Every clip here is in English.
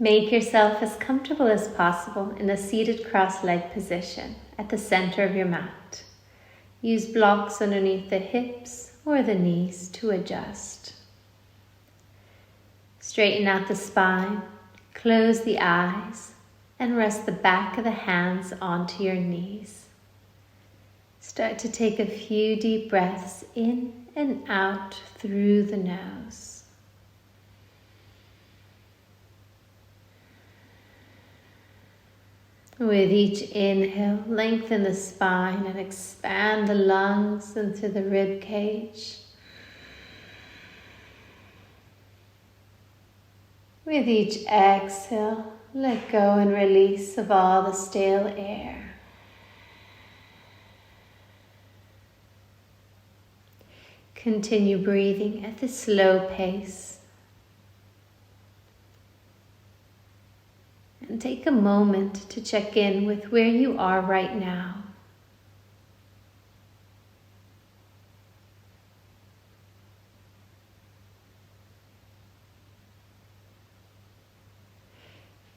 Make yourself as comfortable as possible in a seated cross-legged position at the center of your mat. Use blocks underneath the hips or the knees to adjust. Straighten out the spine, close the eyes, and rest the back of the hands onto your knees. Start to take a few deep breaths in and out through the nose. With each inhale, lengthen the spine and expand the lungs into the rib cage. With each exhale, let go and release of all the stale air. Continue breathing at this slow pace. And take a moment to check in with where you are right now.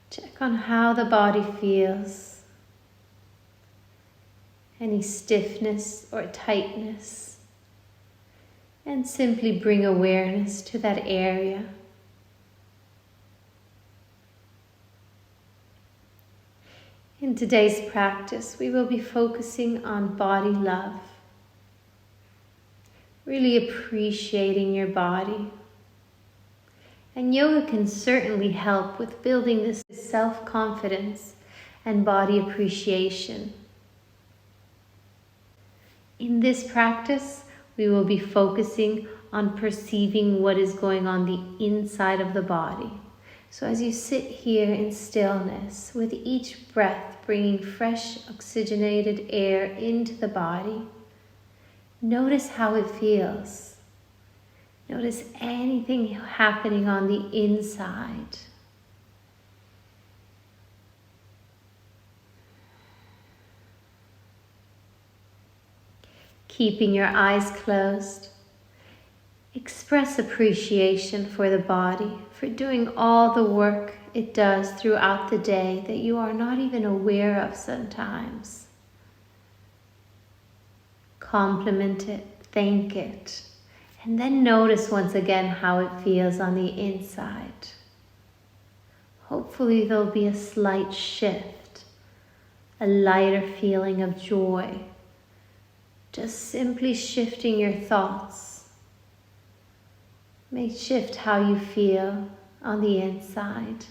Check on how the body feels. Any stiffness or tightness. And simply bring awareness to that area. In today's practice, we will be focusing on body love. Really appreciating your body. And yoga can certainly help with building this self-confidence and body appreciation. In this practice, we will be focusing on perceiving what is going on the inside of the body. So as you sit here in stillness, with each breath bringing fresh oxygenated air into the body, notice how it feels. Notice anything happening on the inside. Keeping your eyes closed, express appreciation for the body, for doing all the work it does throughout the day that you are not even aware of sometimes. Compliment it, thank it, and then notice once again how it feels on the inside. Hopefully there'll be a slight shift, a lighter feeling of joy, just simply shifting your thoughts. May shift how you feel on the inside.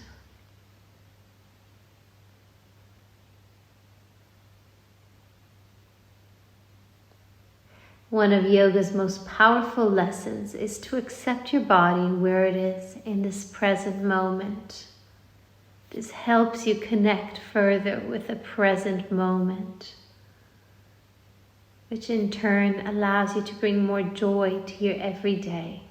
One of yoga's most powerful lessons is to accept your body where it is in this present moment. This helps you connect further with the present moment, which in turn allows you to bring more joy to your everyday.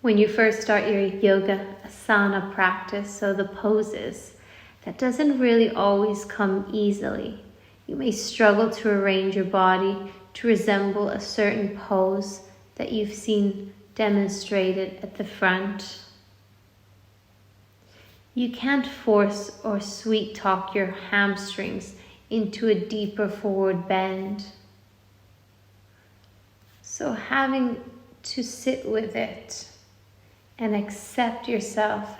When you first start your yoga asana practice, so the poses, that doesn't really always come easily. You may struggle to arrange your body to resemble a certain pose that you've seen demonstrated at the front. You can't force or sweet talk your hamstrings into a deeper forward bend. So having to sit with it and accept yourself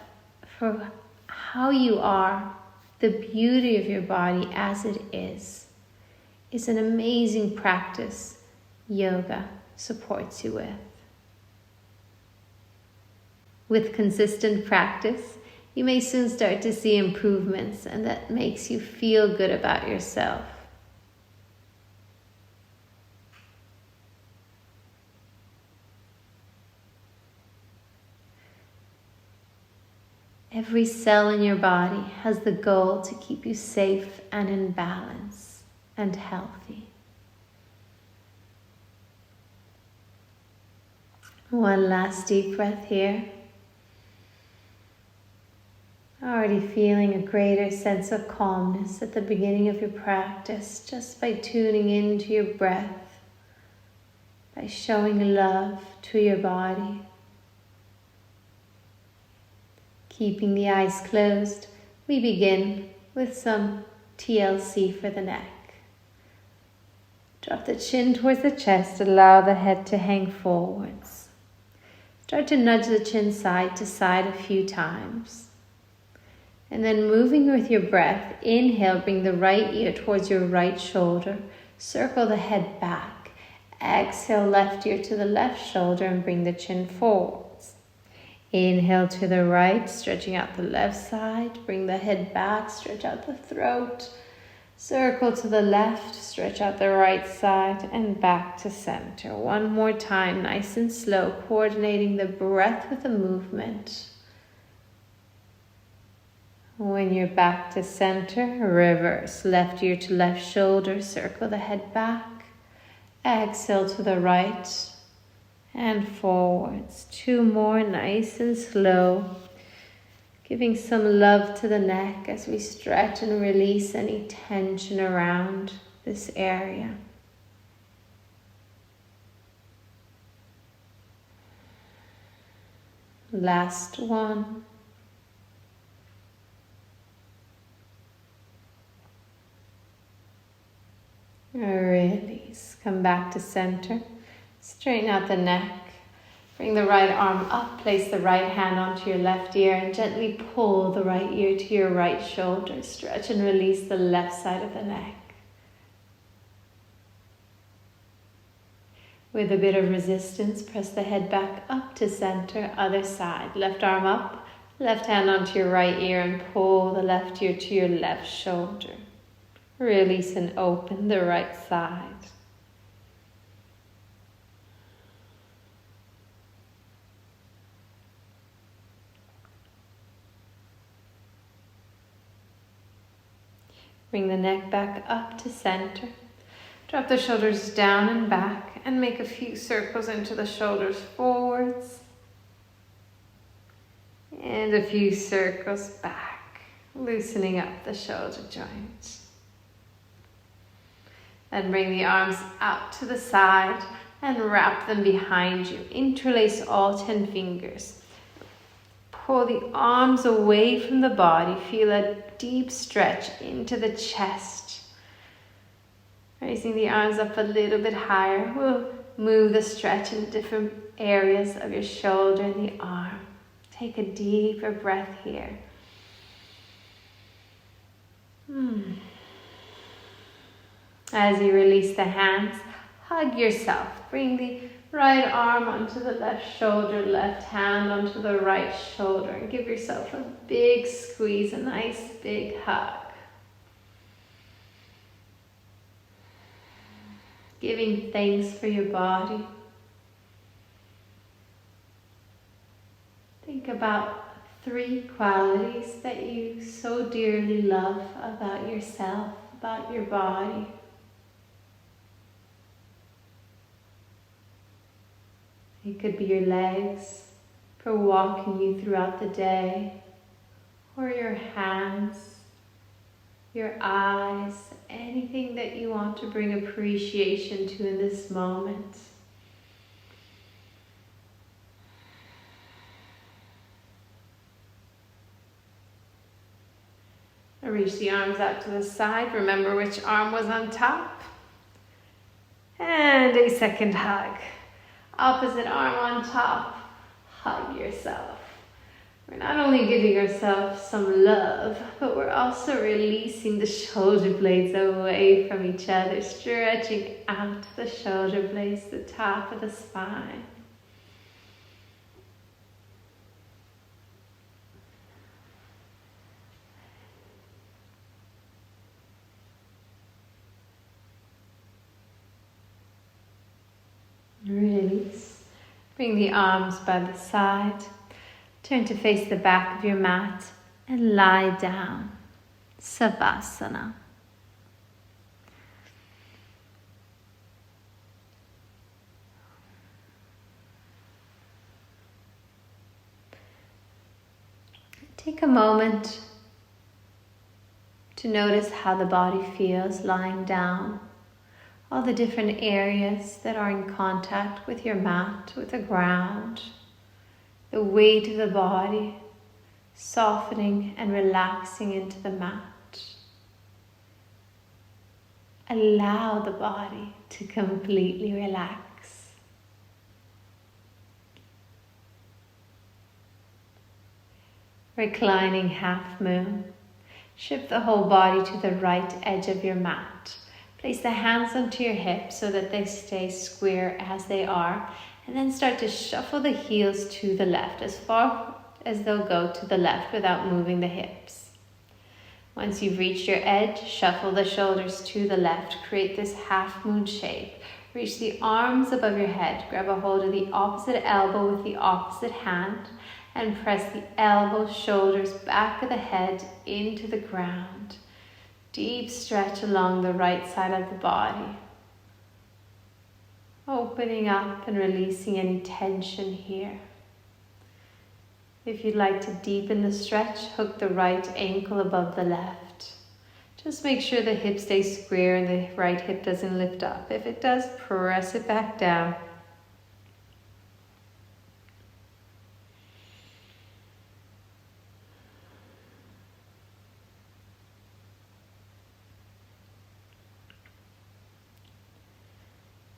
for how you are, the beauty of your body as it is an amazing practice yoga supports you with. With consistent practice, you may soon start to see improvements, and that makes you feel good about yourself. Every cell in your body has the goal to keep you safe and in balance and healthy. One last deep breath here. Already feeling a greater sense of calmness at the beginning of your practice just by tuning into your breath, by showing love to your body. Keeping the eyes closed, we begin with some TLC for the neck. Drop the chin towards the chest, allow the head to hang forwards. Start to nudge the chin side to side a few times. And then moving with your breath, inhale, bring the right ear towards your right shoulder. Circle the head back. Exhale, left ear to the left shoulder and bring the chin forwards. Inhale to the right, stretching out the left side. Bring the head back, stretch out the throat. Circle to the left, stretch out the right side and back to center. One more time, nice and slow, coordinating the breath with the movement. When you're back to center, reverse. Left ear to left shoulder, circle the head back. Exhale to the right and forwards. Two more, nice and slow. Giving some love to the neck as we stretch and release any tension around this area. Last one. Release. Come back to center. Straighten out the neck. Bring the right arm up, place the right hand onto your left ear and gently pull the right ear to your right shoulder. Stretch and release the left side of the neck. With a bit of resistance, press the head back up to center, other side. Left arm up, left hand onto your right ear and pull the left ear to your left shoulder. Release and open the right side. Bring the neck back up to center. Drop the shoulders down and back and make a few circles into the shoulders forwards. And a few circles back, loosening up the shoulder joints. Then bring the arms out to the side and wrap them behind you. Interlace all 10 fingers. Pull the arms away from the body. Feel a deep stretch into the chest. Raising the arms up a little bit higher. We'll move the stretch in different areas of your shoulder and the arm. Take a deeper breath here. As you release the hands, hug yourself. Bring the right arm onto the left shoulder, left hand onto the right shoulder, and give yourself a big squeeze, a nice big hug. Giving thanks for your body. Think about 3 qualities that you so dearly love about yourself, about your body. It could be your legs for walking you throughout the day, or your hands, your eyes, anything that you want to bring appreciation to in this moment. Reach the arms out to the side. Remember which arm was on top. And a second hug. Opposite arm on top. Hug yourself. We're not only giving ourselves some love, but we're also releasing the shoulder blades away from each other, stretching out the shoulder blades, the top of the spine. Release. Bring the arms by the side. Turn to face the back of your mat and lie down. Savasana. Take a moment to notice how the body feels lying down. All the different areas that are in contact with your mat, with the ground, the weight of the body, softening and relaxing into the mat. Allow the body to completely relax. Reclining half moon. Shift the whole body to the right edge of your mat. Place the hands onto your hips so that they stay square as they are, and then start to shuffle the heels to the left, as far as they'll go to the left without moving the hips. Once you've reached your edge, shuffle the shoulders to the left. Create this half moon shape. Reach the arms above your head. Grab a hold of the opposite elbow with the opposite hand and press the elbows, shoulders, back of the head into the ground. Deep stretch along the right side of the body. Opening up and releasing any tension here. If you'd like to deepen the stretch, hook the right ankle above the left. Just make sure the hip stays square and the right hip doesn't lift up. If it does, press it back down.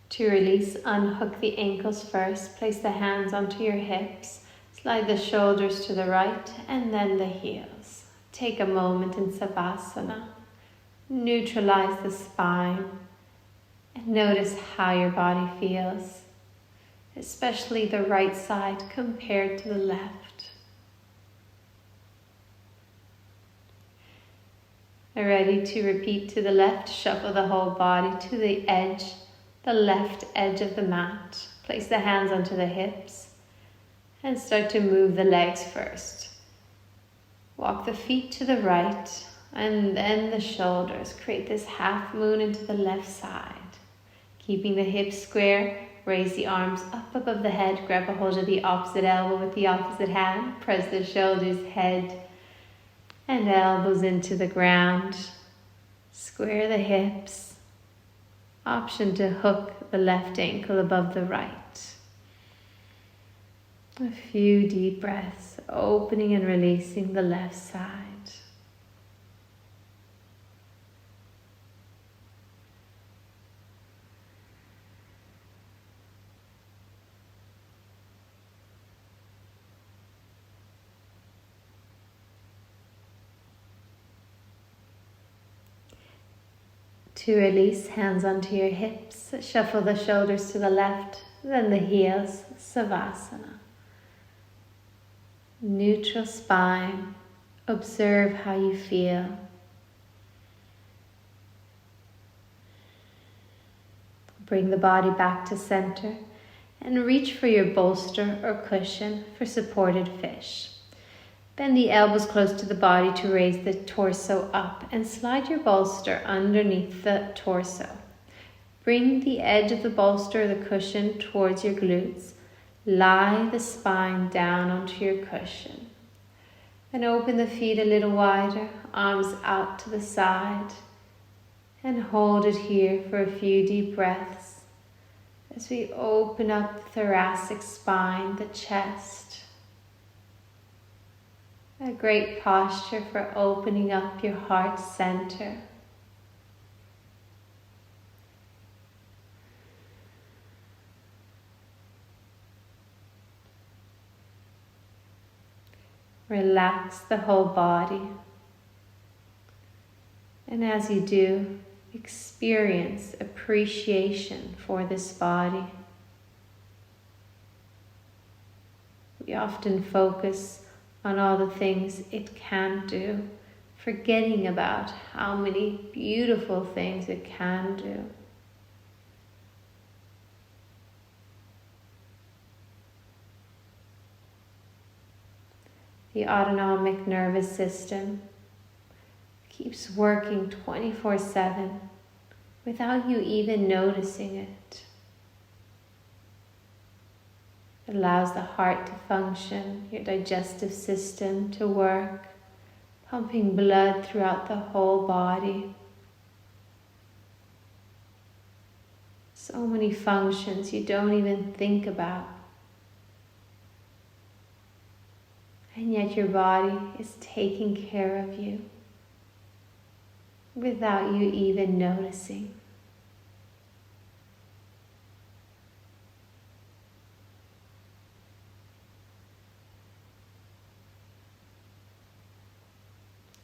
To release, unhook the ankles first. Place the hands onto your hips. Slide the shoulders to the right and then the heels. Take a moment in Savasana. Neutralize the spine and notice how your body feels, especially the right side compared to the left. Ready to repeat to the left, shuffle the whole body to the edge, the left edge of the mat. Place the hands onto the hips. And start to move the legs first. Walk the feet to the right and then the shoulders. Create this half moon into the left side. Keeping the hips square, raise the arms up above the head. Grab a hold of the opposite elbow with the opposite hand. Press the shoulders, head, and elbows into the ground. Square the hips. Option to hook the left ankle above the right. A few deep breaths, opening and releasing the left side. To release, hands onto your hips, shuffle the shoulders to the left, then the heels, Savasana. Neutral spine, observe how you feel. Bring the body back to center and reach for your bolster or cushion for supported fish. Bend the elbows close to the body to raise the torso up and slide your bolster underneath the torso. Bring the edge of the bolster or the cushion towards your glutes. Lie the spine down onto your cushion. And open the feet a little wider, arms out to the side. And hold it here for a few deep breaths as we open up the thoracic spine, the chest. A great posture for opening up your heart center. Relax the whole body. And as you do, experience appreciation for this body. We often focus on all the things it can do, forgetting about how many beautiful things it can do. The autonomic nervous system keeps working 24/7 without you even noticing it. It allows the heart to function, your digestive system to work, pumping blood throughout the whole body. So many functions you don't even think about. And yet your body is taking care of you without you even noticing.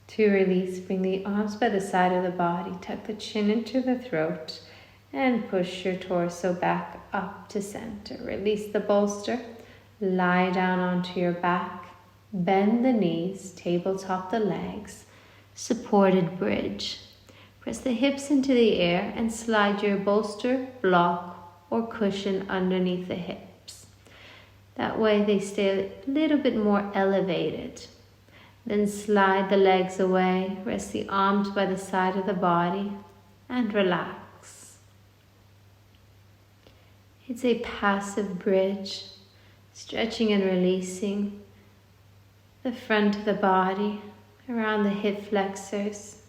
To release, bring the arms by the side of the body, tuck the chin into the throat, and push your torso back up to center. Release the bolster, lie down onto your back, bend the knees, tabletop the legs, supported bridge. Press the hips into the air and slide your bolster, block, or cushion underneath the hips. That way they stay a little bit more elevated. Then slide the legs away, rest the arms by the side of the body, and relax. It's a passive bridge, stretching and releasing the front of the body, around the hip flexors,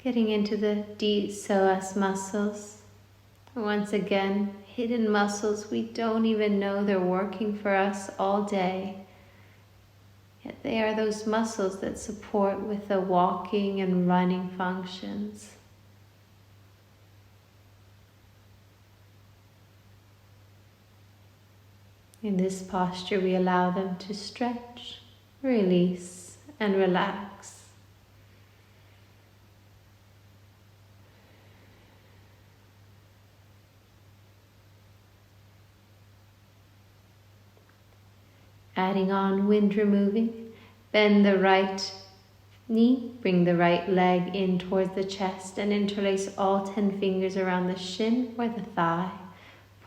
getting into the deep psoas muscles. Once again, hidden muscles we don't even know they're working for us all day. Yet they are those muscles that support with the walking and running functions. In this posture, we allow them to stretch, release, and relax. Adding on wind removing, bend the right knee, bring the right leg in towards the chest and interlace all 10 fingers around the shin or the thigh.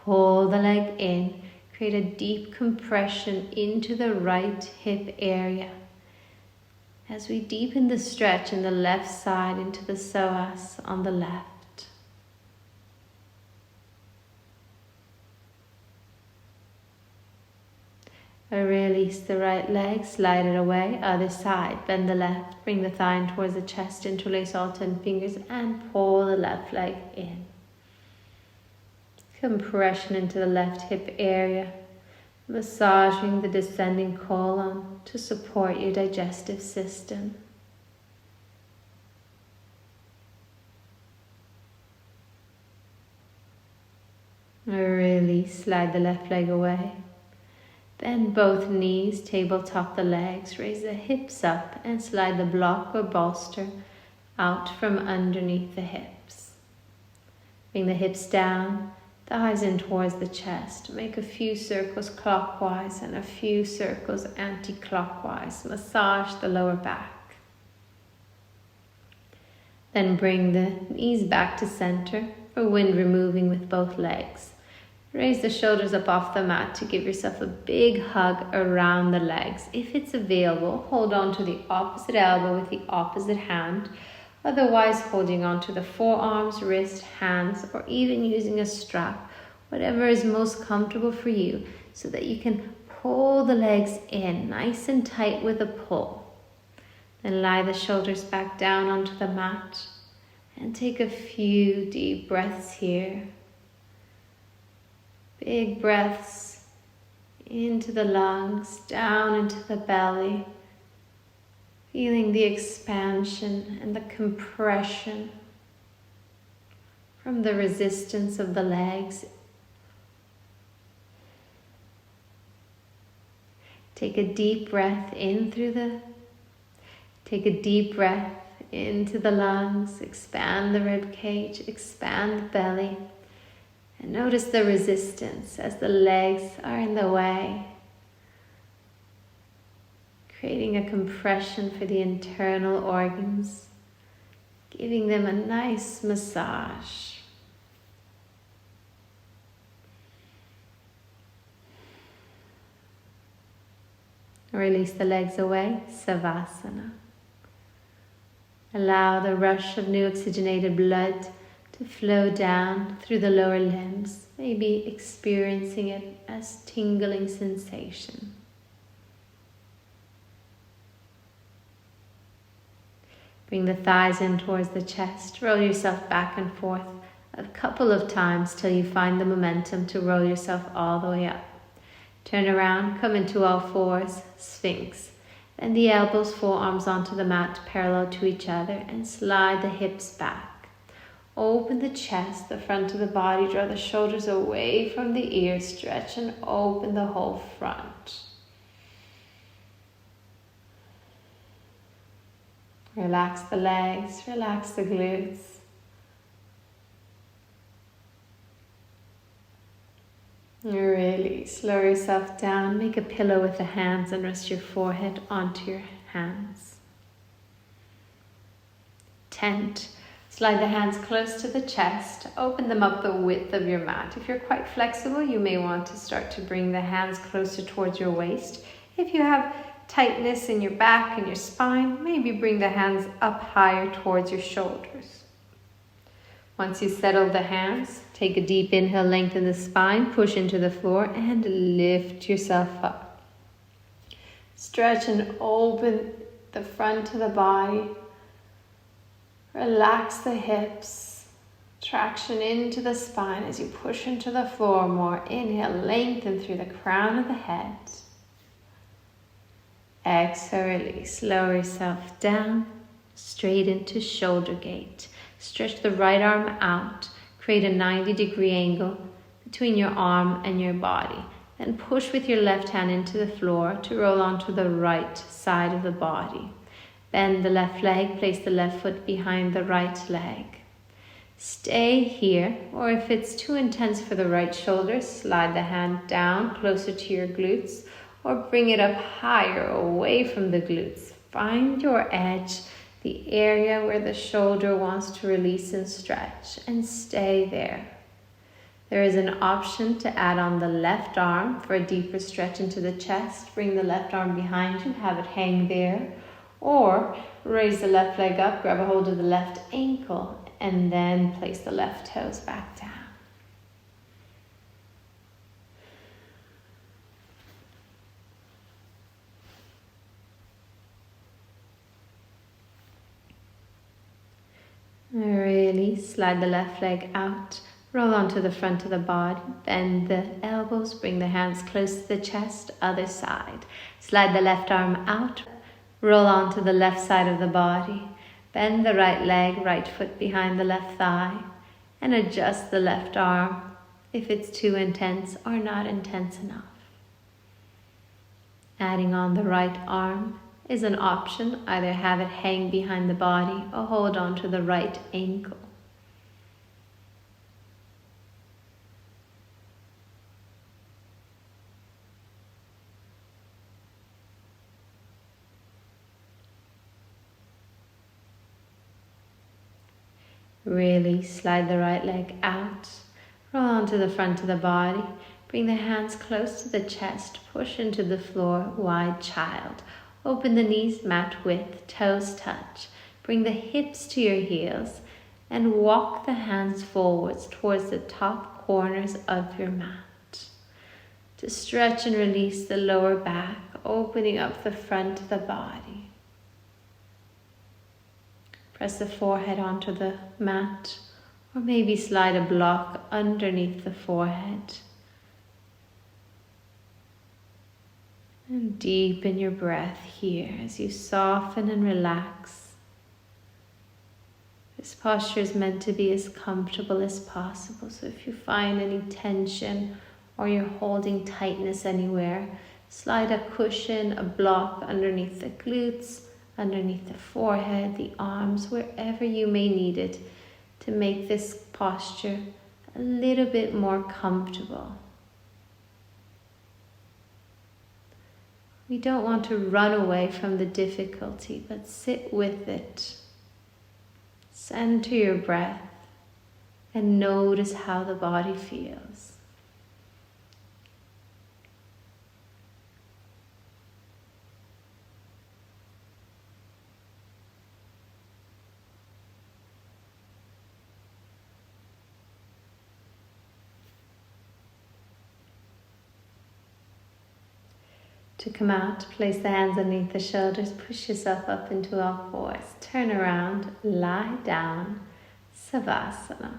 Pull the leg in, create a deep compression into the right hip area. As we deepen the stretch in the left side into the psoas on the left. Release the right leg, slide it away, other side, bend the left, bring the thigh in towards the chest, interlace all 10 fingers and pull the left leg in. Compression into the left hip area, massaging the descending colon to support your digestive system. Release, slide the left leg away. Bend both knees, tabletop the legs, raise the hips up and slide the block or bolster out from underneath the hips. Bring the hips down, thighs in towards the chest. Make a few circles clockwise and a few circles anti-clockwise. Massage the lower back. Then bring the knees back to center for wind removing with both legs. Raise the shoulders up off the mat to give yourself a big hug around the legs. If it's available, hold on to the opposite elbow with the opposite hand. Otherwise, holding on to the forearms, wrist, hands, or even using a strap. Whatever is most comfortable for you so that you can pull the legs in nice and tight with a pull. Then lie the shoulders back down onto the mat and take a few deep breaths here. Big breaths into the lungs, down into the belly, feeling the expansion and the compression from the resistance of the legs. Take a deep breath in take a deep breath into the lungs, expand the rib cage, expand the belly. And notice the resistance as the legs are in the way, creating a compression for the internal organs, giving them a nice massage. Release the legs away, Savasana. Allow the rush of new oxygenated blood to flow down through the lower limbs, maybe experiencing it as tingling sensation. Bring the thighs in towards the chest, roll yourself back and forth a couple of times till you find the momentum to roll yourself all the way up. Turn around, come into all fours, Sphinx. Then the elbows, forearms onto the mat parallel to each other and slide the hips back. Open the chest, the front of the body, draw the shoulders away from the ears, stretch and open the whole front. Relax the legs, relax the glutes. Really slow yourself down, make a pillow with the hands and rest your forehead onto your hands. Tent. Slide the hands close to the chest, open them up the width of your mat. If you're quite flexible, you may want to start to bring the hands closer towards your waist. If you have tightness in your back and your spine, maybe bring the hands up higher towards your shoulders. Once you settle the hands, take a deep inhale, lengthen the spine, push into the floor and lift yourself up. Stretch and open the front of the body. Relax the hips. Traction into the spine as you push into the floor more. Inhale, lengthen through the crown of the head. Exhale, release. Lower yourself down, straight into shoulder gate. Stretch the right arm out. Create a 90-degree angle between your arm and your body. Then push with your left hand into the floor to roll onto the right side of the body. Bend the left leg, place the left foot behind the right leg. Stay here, or if it's too intense for the right shoulder, slide the hand down closer to your glutes, or bring it up higher away from the glutes. Find your edge, the area where the shoulder wants to release and stretch, and stay there. There is an option to add on the left arm for a deeper stretch into the chest. Bring the left arm behind you, have it hang there. Or raise the left leg up, grab a hold of the left ankle, and then place the left toes back down. Really slide the left leg out, roll onto the front of the body, bend the elbows, bring the hands close to the chest, other side. Slide the left arm out, roll onto the left side of the body, bend the right leg, right foot behind the left thigh, and adjust the left arm if it's too intense or not intense enough. Adding on the right arm is an option. Either have it hang behind the body or hold on to the right ankle. Really slide the right leg out, roll onto the front of the body, bring the hands close to the chest, push into the floor, wide child. Open the knees mat width, toes touch. Bring the hips to your heels and walk the hands forwards towards the top corners of your mat. To stretch and release the lower back, opening up the front of the body. Press the forehead onto the mat, or maybe slide a block underneath the forehead. And deepen your breath here as you soften and relax. This posture is meant to be as comfortable as possible, so if you find any tension or you're holding tightness anywhere, slide a cushion, a block underneath the glutes, underneath the forehead, the arms, wherever you may need it to make this posture a little bit more comfortable. We don't want to run away from the difficulty, but sit with it. Center your breath and notice how the body feels. To come out, place the hands underneath the shoulders, push yourself up into all fours, turn around, lie down, Savasana.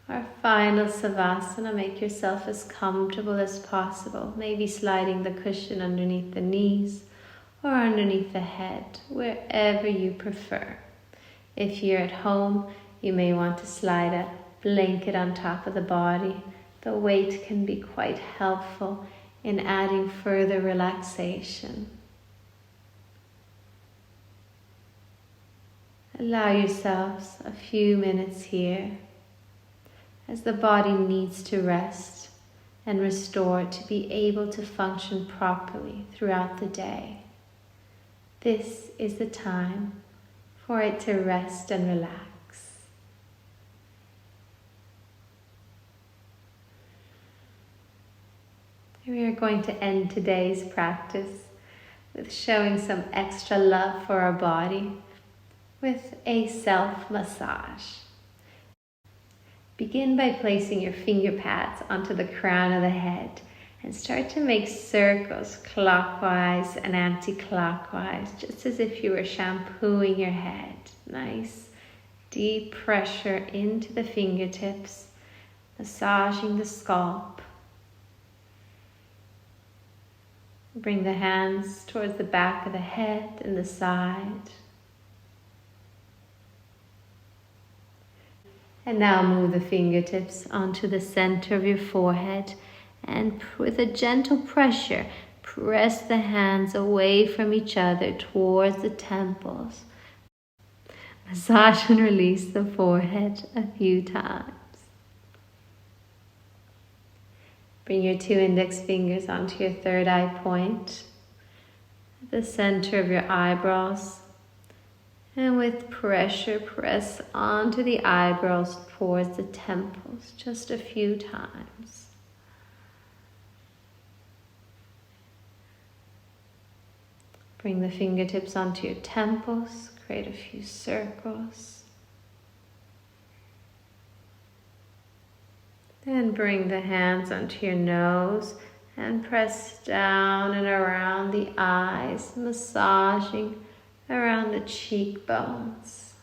Our final Savasana, make yourself as comfortable as possible, maybe sliding the cushion underneath the knees or underneath the head, wherever you prefer. If you're at home, you may want to slide a blanket on top of the body. The weight can be quite helpful in adding further relaxation. Allow yourselves a few minutes here as the body needs to rest and restore to be able to function properly throughout the day. This is the time for it to rest and relax. We are going to end today's practice with showing some extra love for our body with a self-massage. Begin by placing your finger pads onto the crown of the head and start to make circles clockwise and anti-clockwise, just as if you were shampooing your head. Nice deep pressure into the fingertips, massaging the scalp. Bring the hands towards the back of the head and the side. And now move the fingertips onto the center of your forehead and with a gentle pressure, press the hands away from each other towards the temples. Massage and release the forehead a few times. Bring your 2 index fingers onto your third eye point, at the center of your eyebrows. And with pressure, press onto the eyebrows towards the temples just a few times. Bring the fingertips onto your temples, create a few circles. Then bring the hands onto your nose and press down and around the eyes, massaging around the cheekbones.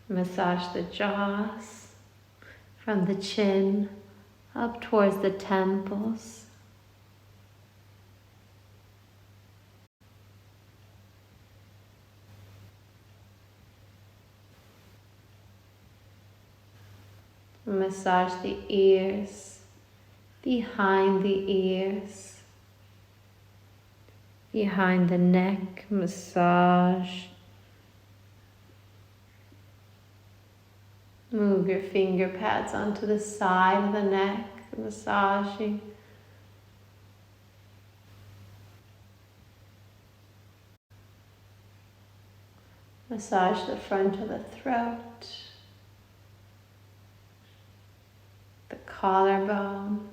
Massage the jaws from the chin up towards the temples. Massage the ears, behind the ears, behind the neck, massage. Move your finger pads onto the side of the neck, massaging. Massage the front of the throat, the collarbone.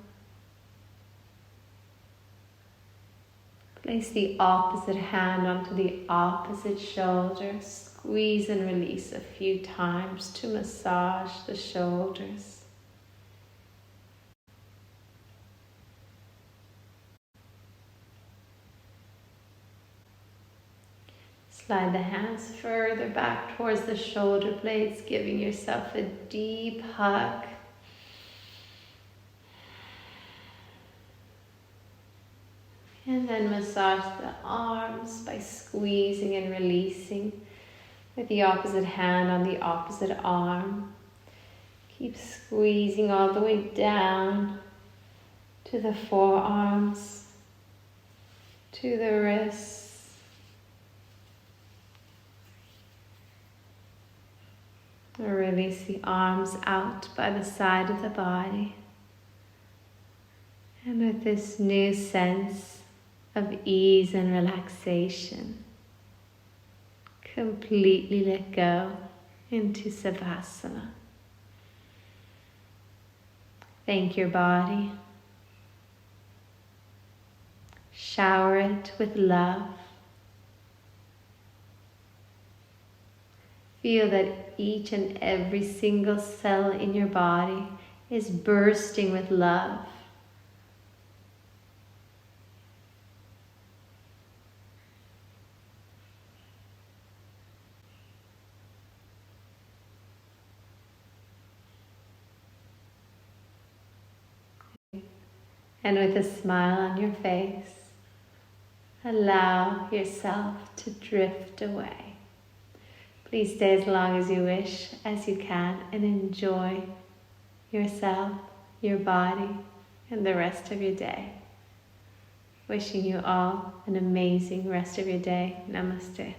Place the opposite hand onto the opposite shoulder. Squeeze and release a few times to massage the shoulders. Slide the hands further back towards the shoulder blades, giving yourself a deep hug. And then massage the arms by squeezing and releasing with the opposite hand on the opposite arm. Keep squeezing all the way down to the forearms, to the wrists. Release the arms out by the side of the body. And with this new sense of ease and relaxation, completely let go into Savasana. Thank your body. Shower it with love. Feel that each and every single cell in your body is bursting with love. And with a smile on your face, allow yourself to drift away. Please stay as long as you wish, as you can, and enjoy yourself, your body, and the rest of your day. Wishing you all an amazing rest of your day. Namaste.